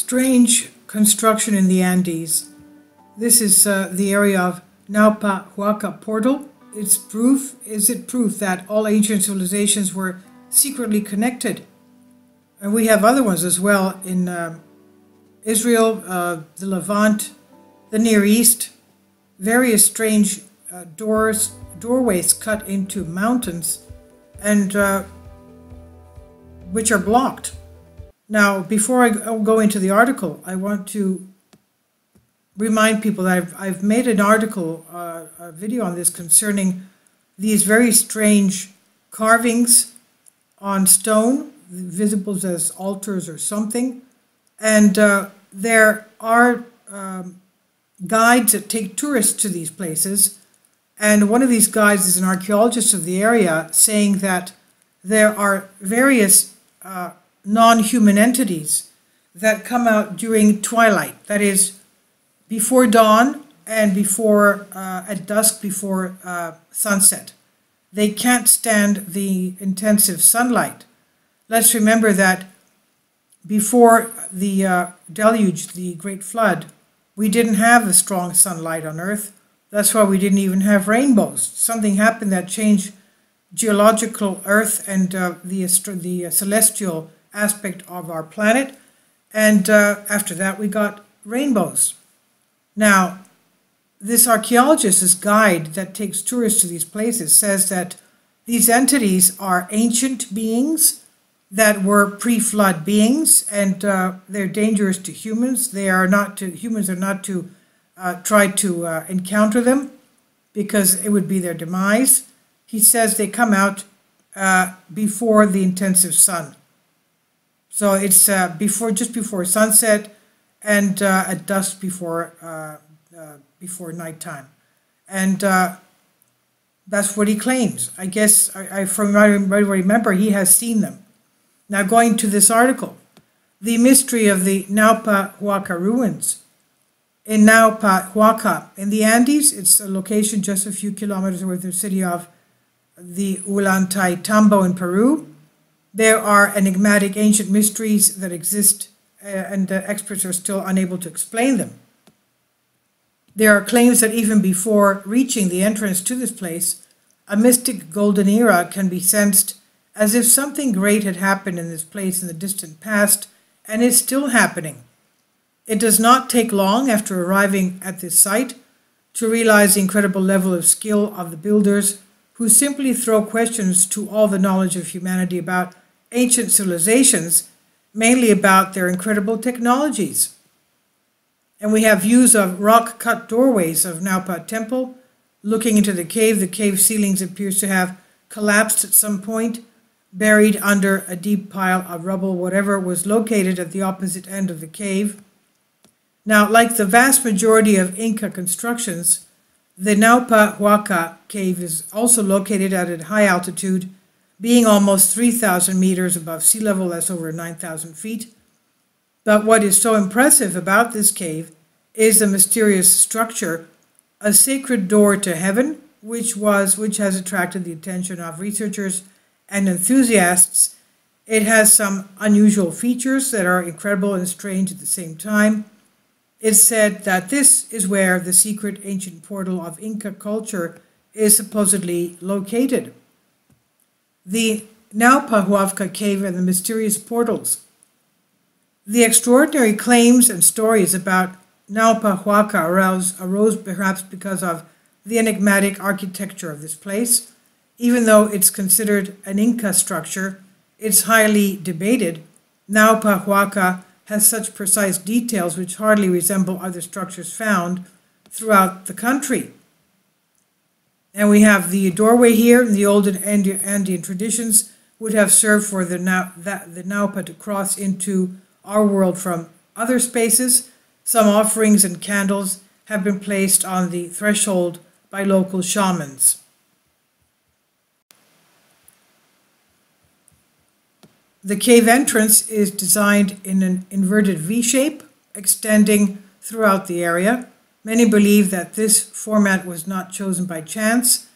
strange construction in the Andes. This is the area of Naupa Huaca portal. Is it proof that all ancient civilizations were secretly connected? And we have other ones as well in Israel, the Levant, the Near East, various strange doorways cut into mountains and which are blocked. Now, before I go into the article, I want to remind people that I've made an article, a video on this concerning these very strange carvings on stone, visible as altars or something. And there are guides that take tourists to these places. And one of these guides is an archaeologist of the area saying that there are various non-human entities that come out during twilight, that is, before dawn and before at dusk, before sunset. They can't stand the intensive sunlight. Let's remember that before the deluge, the Great Flood, we didn't have a strong sunlight on Earth. That's why we didn't even have rainbows. Something happened that changed geological Earth and the celestial aspect of our planet. And after that, we got rainbows. Now, this archaeologist, this guide that takes tourists to these places, says that these entities are ancient beings that were pre-flood beings, and they're dangerous to humans. Humans are not to try to encounter them because it would be their demise. He says they come out before the intensive sun. So it's just before sunset and at dusk before nighttime. And that's what he claims. I guess, from what I remember, he has seen them. Now, going to this article, the mystery of the Naupa Huaca ruins. In Naupa Huaca, in the Andes, it's a location just a few kilometers away from the city of the Ollantaytambo in Peru. There are enigmatic ancient mysteries that exist, and experts are still unable to explain them. There are claims that even before reaching the entrance to this place, a mystic golden era can be sensed, as if something great had happened in this place in the distant past and is still happening. It does not take long after arriving at this site to realize the incredible level of skill of the builders, who simply throw questions to all the knowledge of humanity about ancient civilizations, mainly about their incredible technologies. And we have views of rock-cut doorways of Naupa Temple. Looking into the cave ceilings appears to have collapsed at some point, buried under a deep pile of rubble, whatever was located at the opposite end of the cave. Now, like the vast majority of Inca constructions, the Naupa Huaca cave is also located at a high altitude, being almost 3,000 meters above sea level. That's over 9,000 feet. But what is so impressive about this cave is the mysterious structure, a sacred door to heaven, which has attracted the attention of researchers and enthusiasts. It has some unusual features that are incredible and strange at the same time. It's said that this is where the secret ancient portal of Inca culture is supposedly located. The Naupa Huaca cave and the mysterious portals. The extraordinary claims and stories about Naupa Huaca arose perhaps because of the enigmatic architecture of this place. Even though it's considered an Inca structure, it's highly debated. Naupa Huaca has such precise details which hardly resemble other structures found throughout the country. And we have the doorway here. In the old Andean traditions would have served for the Naupa to cross into our world from other spaces. Some offerings and candles have been placed on the threshold by local shamans. The cave entrance is designed in an inverted V shape, extending throughout the area. Many believe that this format was not chosen by chance.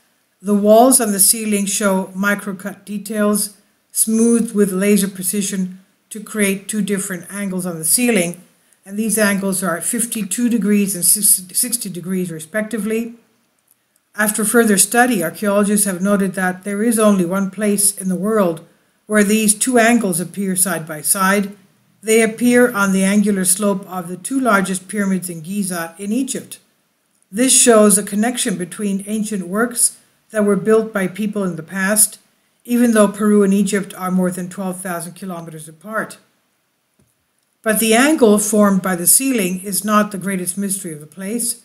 The walls on the ceiling show micro-cut details, smoothed with laser precision to create two different angles on the ceiling. and these angles are 52 degrees and 60 degrees respectively. After further study, archaeologists have noted that there is only one place in the world where these two angles appear side by side. They appear on the angular slope of the two largest pyramids in Giza in Egypt. This shows a connection between ancient works that were built by people in the past, even though Peru and Egypt are more than 12,000 kilometers apart. But the angle formed by the ceiling is not the greatest mystery of the place.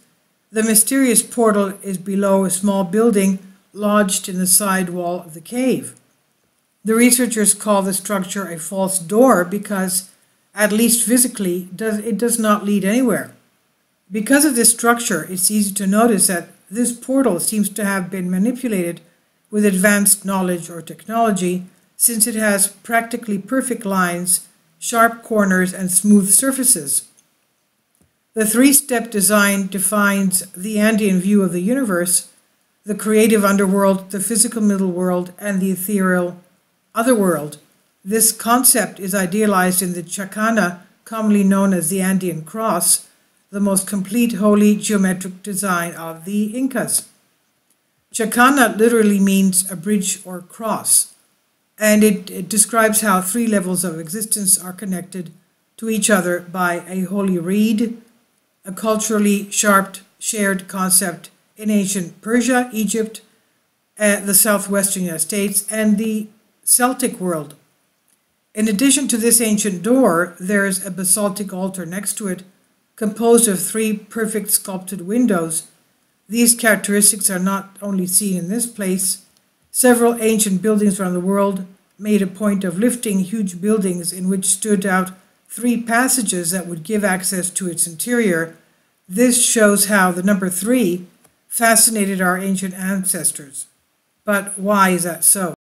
The mysterious portal is below a small building lodged in the side wall of the cave. The researchers call the structure a false door because, at least physically, it does not lead anywhere. Because of this structure, it's easy to notice that this portal seems to have been manipulated with advanced knowledge or technology, since it has practically perfect lines, sharp corners, and smooth surfaces. The three-step design defines the Andean view of the universe: the creative underworld, the physical middle world, and the ethereal otherworld. This concept is idealized in the Chacana, commonly known as the Andean cross, the most complete holy geometric design of the Incas. Chacana literally means a bridge or cross, and it describes how three levels of existence are connected to each other by a holy reed, a culturally shared concept in ancient Persia, Egypt, the southwestern United States, and the Celtic world. In addition to this ancient door, there is a basaltic altar next to it, composed of three perfect sculpted windows. These characteristics are not only seen in this place. Several ancient buildings around the world made a point of lifting huge buildings in which stood out three passages that would give access to its interior. This shows how the number 3 fascinated our ancient ancestors. But why is that so?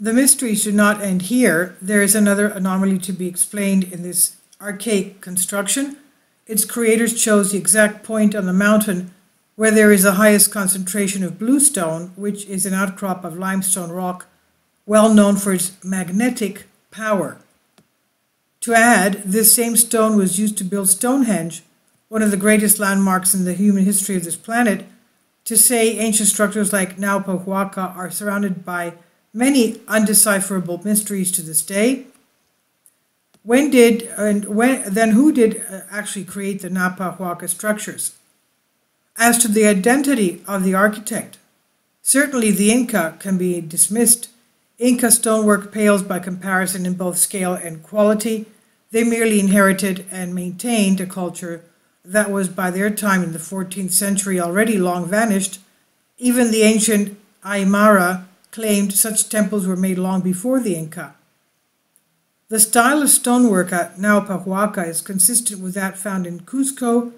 The mysteries do not end here. There is another anomaly to be explained in this archaic construction. Its creators chose the exact point on the mountain where there is the highest concentration of bluestone, which is an outcrop of limestone rock, well known for its magnetic power. To add, this same stone was used to build Stonehenge, one of the greatest landmarks in the human history of this planet. To say ancient structures like Naupa Huaca are surrounded by many undecipherable mysteries to this day. Who did actually create the Naupa Huaca structures? As to the identity of the architect, certainly the Inca can be dismissed. Inca stonework pales by comparison in both scale and quality. They merely inherited and maintained a culture that was by their time in the 14th century already long vanished. Even the ancient Aymara claimed such temples were made long before the Inca. The style of stonework at Naupa Huaca is consistent with that found in Cusco,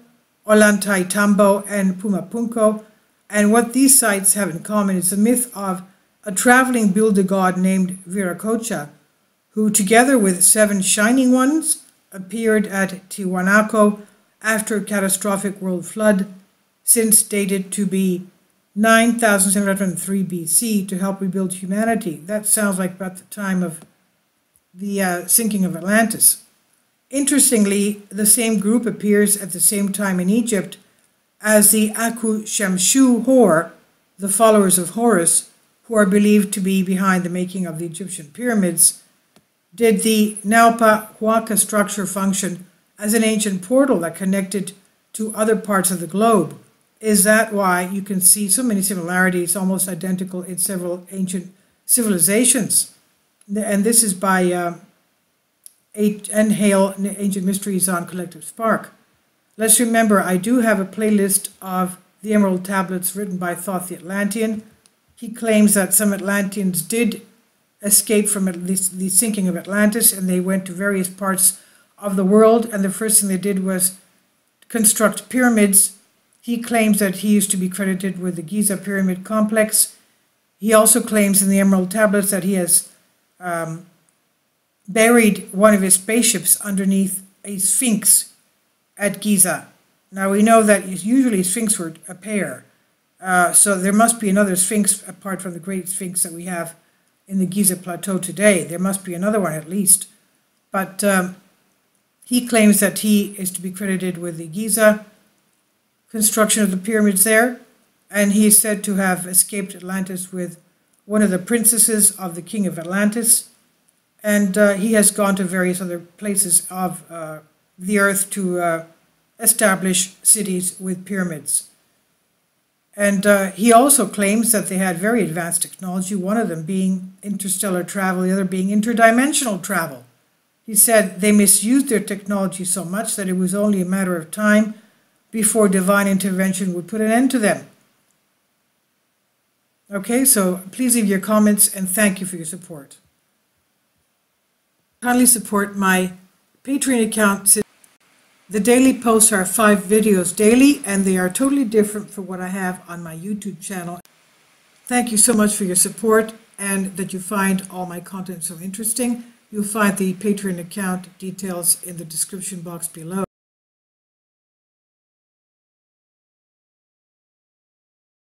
Ollantaytambo, and Pumapunco, and what these sites have in common is the myth of a traveling builder-god named Viracocha, who together with 7 shining ones appeared at Tiwanaku after a catastrophic world flood, since dated to be 9,703 BC, to help rebuild humanity. That sounds like about the time of the sinking of Atlantis. Interestingly, the same group appears at the same time in Egypt as the Aku Shamshu Hor, the followers of Horus, who are believed to be behind the making of the Egyptian pyramids. Did the Naupa Huaca structure function as an ancient portal that connected to other parts of the globe? Is that why you can see so many similarities, almost identical, in several ancient civilizations? And this is by N. Hale, Ancient Mysteries on Collective Spark. Let's remember, I do have a playlist of the Emerald Tablets written by Thoth the Atlantean. He claims that some Atlanteans did escape from the sinking of Atlantis, and they went to various parts of the world, and the first thing they did was construct pyramids. He claims that he used to be credited with the Giza Pyramid Complex. He also claims in the Emerald Tablets that he has buried one of his spaceships underneath a sphinx at Giza. Now we know that usually sphinx were a pair, so there must be another sphinx apart from the great sphinx that we have in the Giza Plateau today. There must be another one at least. But He claims that he is to be credited with the Giza construction of the pyramids there, and he is said to have escaped Atlantis with one of the princesses of the king of Atlantis, and he has gone to various other places of the earth to establish cities with pyramids. And he also claims that they had very advanced technology, one of them being interstellar travel, the other being interdimensional travel. He said they misused their technology so much that it was only a matter of time before divine intervention would put an end to them. Okay, so please leave your comments and thank you for your support. Kindly support my Patreon account. The daily posts are 5 videos daily, and they are totally different from what I have on my YouTube channel. Thank you so much for your support and that you find all my content so interesting. You'll find the Patreon account details in the description box below.